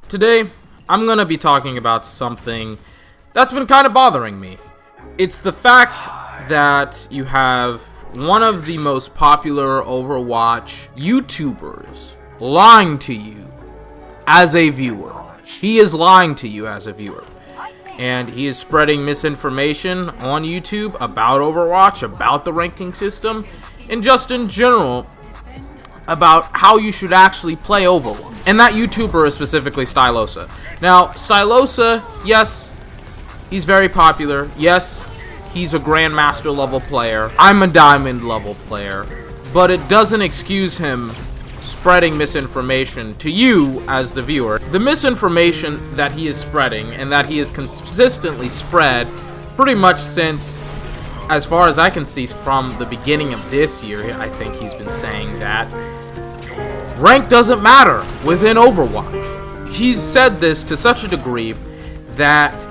Today, I'm gonna be talking about something that's been kind of bothering me. It's the fact that you have one of the most popular Overwatch YouTubers lying to you as a viewer. He is lying to you as a viewer. And he is spreading misinformation on YouTube about Overwatch, about the ranking system, and just in general about how you should actually play Overwatch. And that YouTuber is specifically Stylosa. Now, Stylosa, yes, he's very popular. Yes, he's a Grandmaster level player. I'm a Diamond level player. But it doesn't excuse him spreading misinformation to you as the viewer. The misinformation that he is spreading, and that he has consistently spread pretty much since, as far as I can see, from the beginning of this year, I think he's been saying that rank doesn't matter within Overwatch. He's said this to such a degree that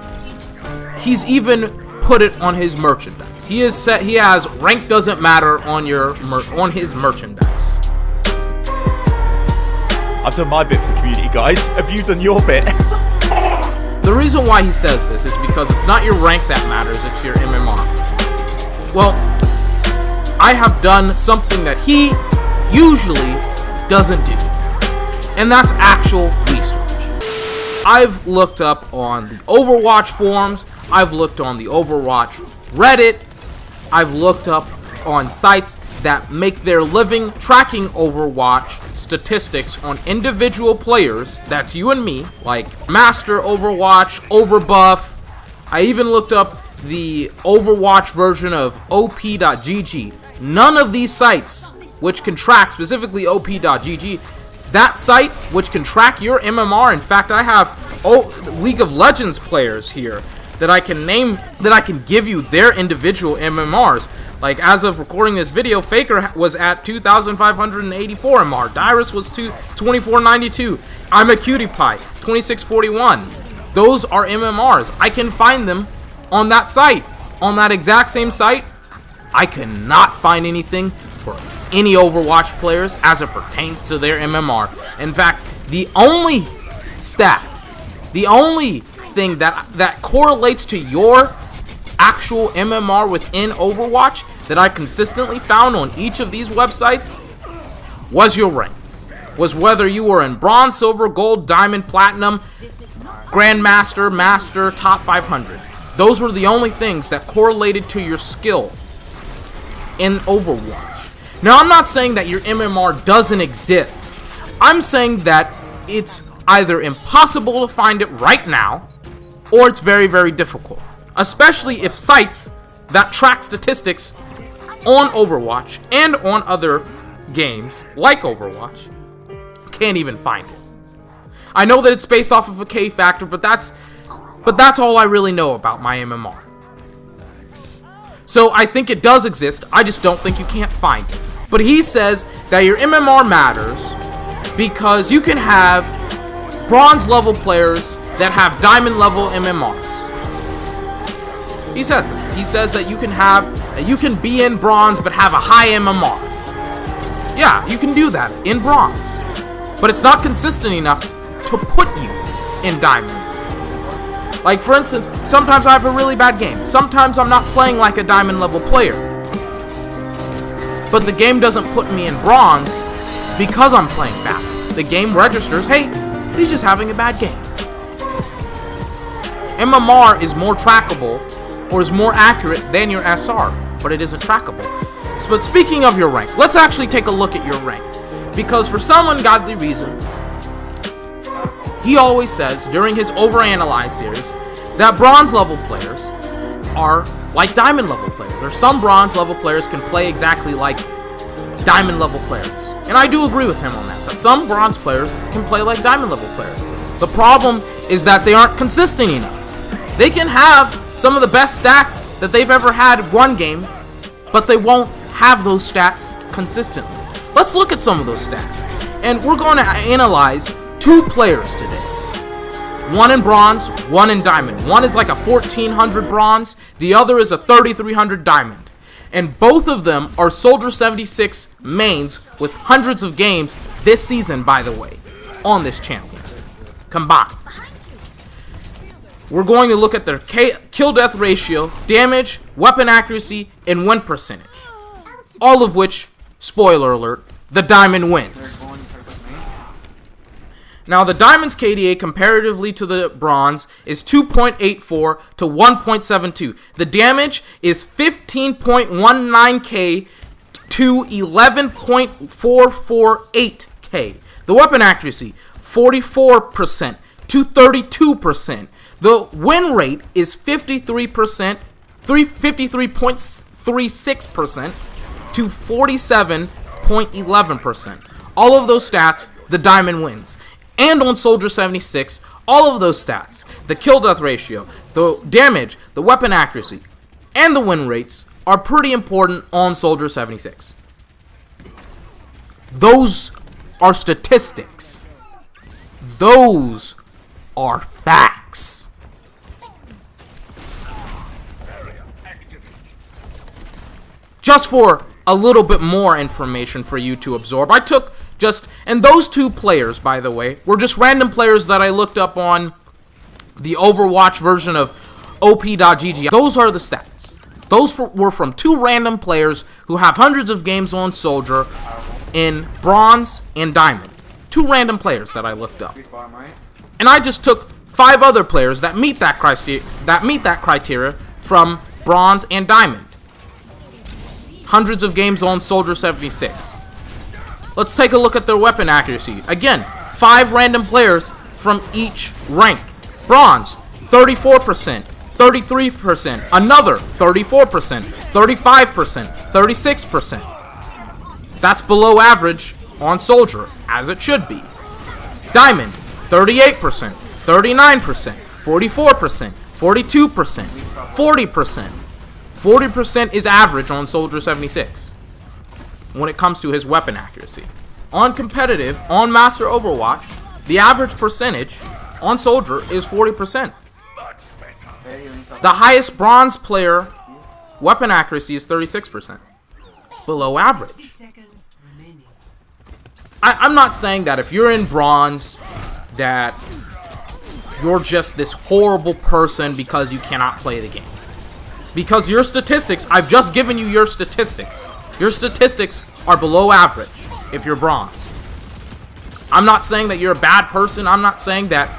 he's even put it on his merchandise. He has rank doesn't matter on his merchandise. I've done my bit for the community, guys. Have you done your bit? The reason why he says this is because it's not your rank that matters, it's your MMR. Well, I have done something that he usually doesn't do, and that's actual research. I've looked up on the Overwatch forums, I've looked on the Overwatch Reddit, I've looked up on sites that make their living tracking Overwatch statistics on individual players, that's you and me, like Master Overwatch, Overbuff. I even looked up the Overwatch version of op.gg. None of these sites, which can track specifically op.gg, that site which can track your MMR, in fact I have League of Legends players here that I can name, that I can give you their individual MMRs. Like, as of recording this video, Faker was at 2,584 MR. Dyrus was 2492. I'm a Cutie Pie, 2641. Those are MMRs. I can find them on that site. On that exact same site, I cannot find anything for any Overwatch players as it pertains to their MMR. In fact, the only stat, the only thing that correlates to your actual MMR within Overwatch that I consistently found on each of these websites was your rank. Was whether you were in Bronze, Silver, Gold, Diamond, Platinum, Grandmaster, Master, Top 500. Those were the only things that correlated to your skill in Overwatch. Now, I'm not saying that your MMR doesn't exist. I'm saying that it's either impossible to find it right now, or it's very, very difficult. Especially if sites that track statistics on Overwatch and on other games like Overwatch can't even find it. I know that it's based off of a K factor, but that's all I really know about my MMR. So I think it does exist, I just don't think you can't find it. But he says that your MMR matters because you can have Bronze level players that have Diamond level MMRs. He says this. He says that you can be in Bronze but have a high MMR. Yeah, you can do that in Bronze, but it's not consistent enough to put you in Diamond. Like, for instance, sometimes I have a really bad game. Sometimes I'm not playing like a Diamond level player, but the game doesn't put me in Bronze because I'm playing bad. The game registers, hey, he's just having a bad game. MMR is more trackable, or is more accurate than your SR, but it isn't trackable. But speaking of your rank, let's actually take a look at your rank. Because for some ungodly reason, he always says during his Overanalyze series that Bronze level players are like Diamond level players. Or some Bronze level players can play exactly like Diamond level players. And I do agree with him on that some Bronze players can play like Diamond level players. The problem is that they aren't consistent enough. They can have some of the best stats that they've ever had one game, but they won't have those stats consistently. Let's look at some of those stats. And we're going to analyze two players today. One in Bronze, one in Diamond. One is like a 1400 Bronze, the other is a 3300 Diamond. And both of them are Soldier 76 mains with hundreds of games this season, by the way. on this channel combined. We're going to look at their kill-death ratio, damage, weapon accuracy, and win percentage. All of which, spoiler alert, the Diamond wins. Now, the Diamond's KDA comparatively to the Bronze is 2.84 to 1.72. The damage is 15.19k to 11.448k. The weapon accuracy, 44% to 32%. The win rate is 53.36% to 47.11%. All of those stats, the Diamond wins. And on Soldier 76, all of those stats, the kill-death ratio, the damage, the weapon accuracy, and the win rates are pretty important on Soldier 76. Those are statistics. Those are facts. Just for a little bit more information for you to absorb, I took and those two players, by the way, were just random players that I looked up on the Overwatch version of op.gg. Those are the stats. Those were from two random players who have hundreds of games on Soldier in Bronze and Diamond. Two random players that I looked up. And I just took 5 other players that meet that criteria from Bronze and Diamond. Hundreds of games on Soldier 76. Let's take a look at their weapon accuracy. Again, 5 random players from each rank. Bronze, 34%, 33%, another 34%, 35%, 36%. That's below average on Soldier, as it should be. Diamond, 38%, 39%, 44%, 42%, 40%. 40% is average on Soldier 76 when it comes to his weapon accuracy. On competitive, on Master Overwatch, the average percentage on Soldier is 40%. The highest Bronze player weapon accuracy is 36%. Below average. I'm not saying that if you're in Bronze that you're just this horrible person because you cannot play the game. Because your statistics, I've just given you your statistics. Your statistics are below average if you're Bronze. I'm not saying that you're a bad person. I'm not saying that,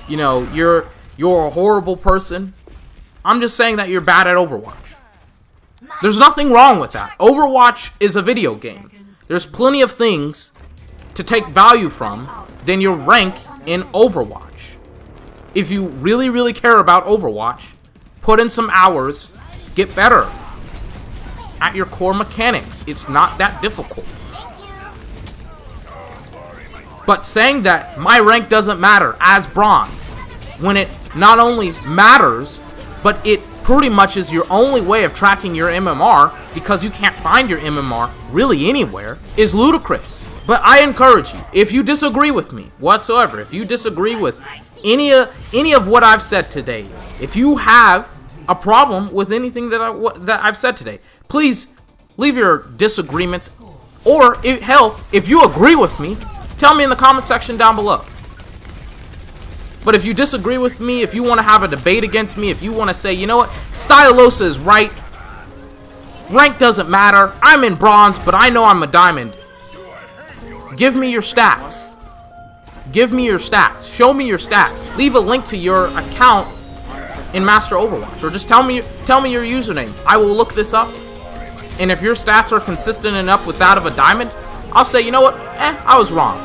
you know, you're a horrible person. I'm just saying that you're bad at Overwatch. There's nothing wrong with that. Overwatch is a video game. There's plenty of things to take value from than your rank in Overwatch. If you really, really care about Overwatch, put in some hours, get better at your core mechanics. It's not that difficult. But saying that my rank doesn't matter as Bronze, when it not only matters, but it pretty much is your only way of tracking your MMR, because you can't find your MMR really anywhere, is ludicrous. But I encourage you, if you disagree with me whatsoever, if you disagree with any of what I've said today, if you have a problem with anything that I've said today, please leave your disagreements, or hell, if you agree with me, tell me in the comment section down below. But if you disagree with me, if you want to have a debate against me, if you want to say, you know what, Stylosa is right, rank doesn't matter, I'm in Bronze, but I know I'm a Diamond, give me your stats. Give me your stats. Show me your stats. Leave a link to your account in Master Overwatch, or just tell me your username. I will look this up, and if your stats are consistent enough with that of a Diamond, I'll say, you know what, I was wrong.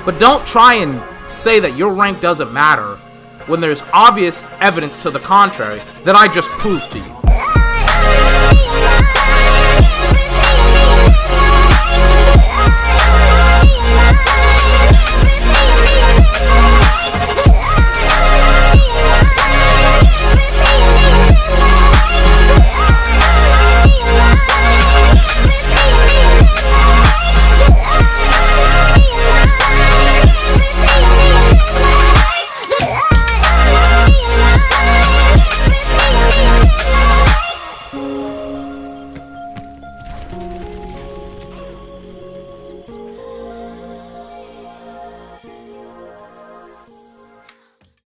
But don't try and say that your rank doesn't matter when there's obvious evidence to the contrary that I just proved to you.